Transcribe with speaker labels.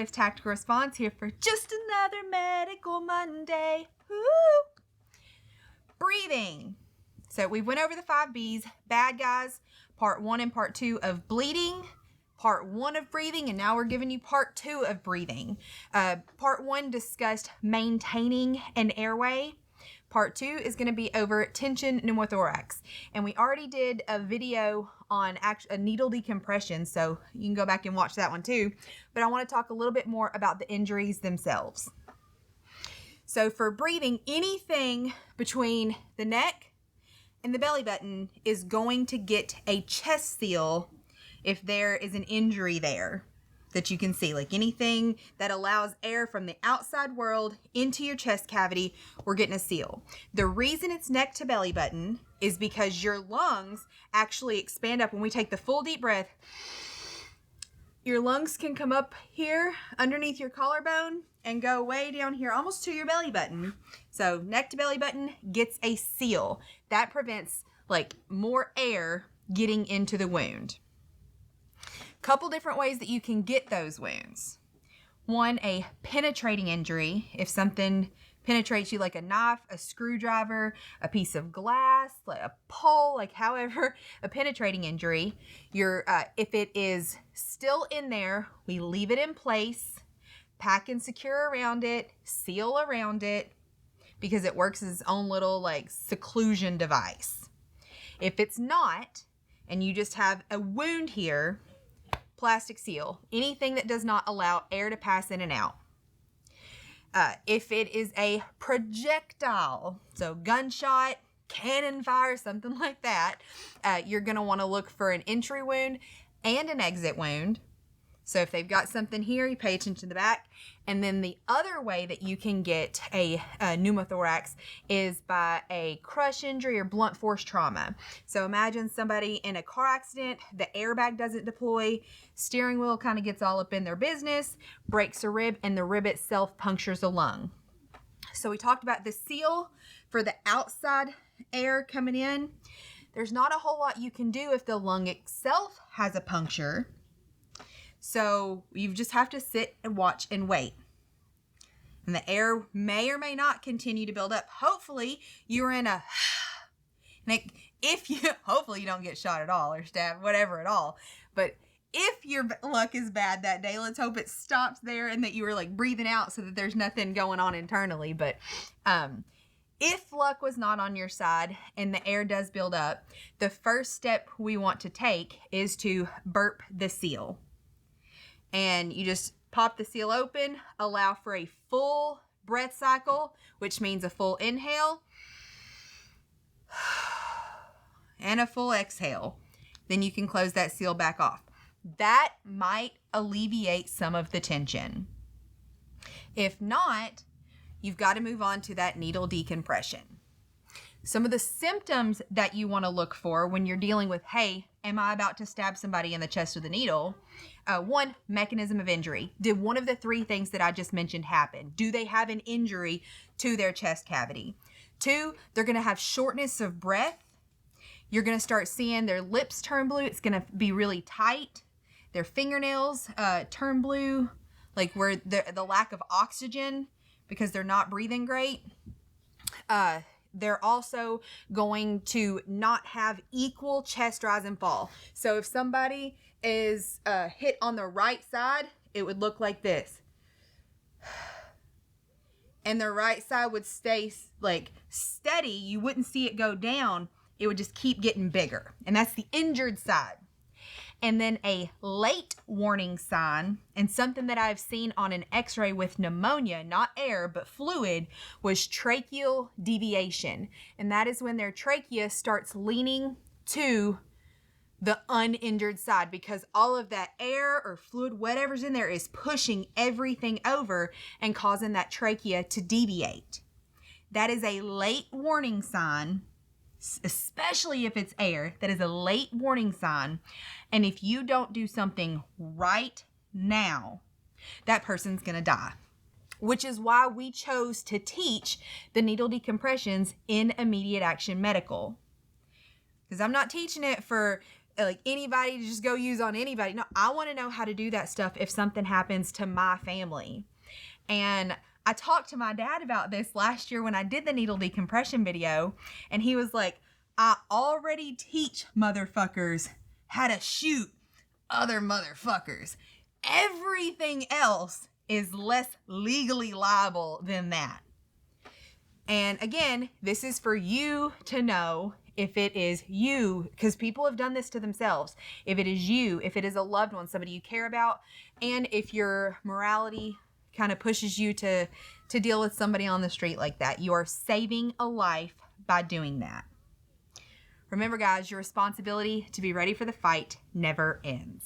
Speaker 1: with Tactical Response here for just another Medical Monday. Woo! Breathing. So we went over the 5 B's, bad guys, part 1 and part 2 of bleeding, part 1 of breathing, and now we're giving you part 2 of breathing. Part 1 discussed maintaining an airway. Part 2 is going to be over tension pneumothorax. And we already did a video on a needle decompression, so you can go back and watch that one too. But I want to talk a little bit more about the injuries themselves. So for breathing, anything between the neck and the belly button is going to get a chest seal if there is an injury there that you can see. Like anything that allows air from the outside world into your chest cavity, we're getting a seal. The reason it's neck to belly button is because your lungs actually expand up. When we take the full deep breath, your lungs can come up here underneath your collarbone and go way down here almost to your belly button. So neck to belly button gets a seal. That prevents like more air getting into the wound. Couple different ways that you can get those wounds. One, a penetrating injury. If something penetrates you like a knife, a screwdriver, a piece of glass, like a pole, like however, a penetrating injury. If it is still in there, we leave it in place, pack and secure around it, seal around it, because it works as its own little like seclusion device. If it's not, and you just have a wound here, plastic seal, anything that does not allow air to pass in and out. If it is a projectile, so gunshot, cannon fire, something like that, you're going to want to look for an entry wound and an exit wound. So if they've got something here, you pay attention to the back. And then the other way that you can get a pneumothorax is by a crush injury or blunt force trauma. So imagine somebody in a car accident, the airbag doesn't deploy, steering wheel kind of gets all up in their business, breaks a rib, and the rib itself punctures a lung. So we talked about the seal for the outside air coming in. There's not a whole lot you can do if the lung itself has a puncture. So you just have to sit and watch and wait. And the air may or may not continue to build up. Hopefully you're in a, hopefully you don't get shot at all or stabbed, whatever at all. But if your luck is bad that day, let's hope it stops there and that you were like breathing out so that there's nothing going on internally. But if luck was not on your side and the air does build up, the first step we want to take is to burp the seal. And you just pop the seal open, allow for a full breath cycle, which means a full inhale and a full exhale. Then you can close that seal back off. That might alleviate some of the tension. If not, you've got to move on to that needle decompression. Some of the symptoms that you want to look for when you're dealing with, hey, am I about to stab somebody in the chest with a needle? 1, mechanism of injury. Did one of the 3 things that I just mentioned happen? Do they have an injury to their chest cavity? 2, they're going to have shortness of breath. You're going to start seeing their lips turn blue. It's going to be really tight. Their fingernails turn blue, like where the lack of oxygen because they're not breathing great. They're also going to not have equal chest rise and fall. So if somebody is hit on the right side, it would look like this. And the right side would stay like steady. You wouldn't see it go down. It would just keep getting bigger. And that's the injured side. And then a late warning sign, and something that I've seen on an x-ray with pneumonia, not air, but fluid, was tracheal deviation. And that is when their trachea starts leaning to the uninjured side because all of that air or fluid, whatever's in there, is pushing everything over and causing that trachea to deviate. That is a late warning sign, especially if it's air. That is a late warning sign. And if you don't do something right now, that person's going to die. Which is why we chose to teach the needle decompressions in immediate action medical. Because I'm not teaching it for like anybody to just go use on anybody. No, I want to know how to do that stuff if something happens to my family. And I talked to my dad about this last year when I did the needle decompression video, and he was like, I already teach motherfuckers how to shoot other motherfuckers. Everything else is less legally liable than that. And again, this is for you to know if it is you, because people have done this to themselves. If it is you, if it is a loved one, somebody you care about, and if your morality kind of pushes you to deal with somebody on the street like that, you are saving a life by doing that. Remember, guys, your responsibility to be ready for the fight never ends.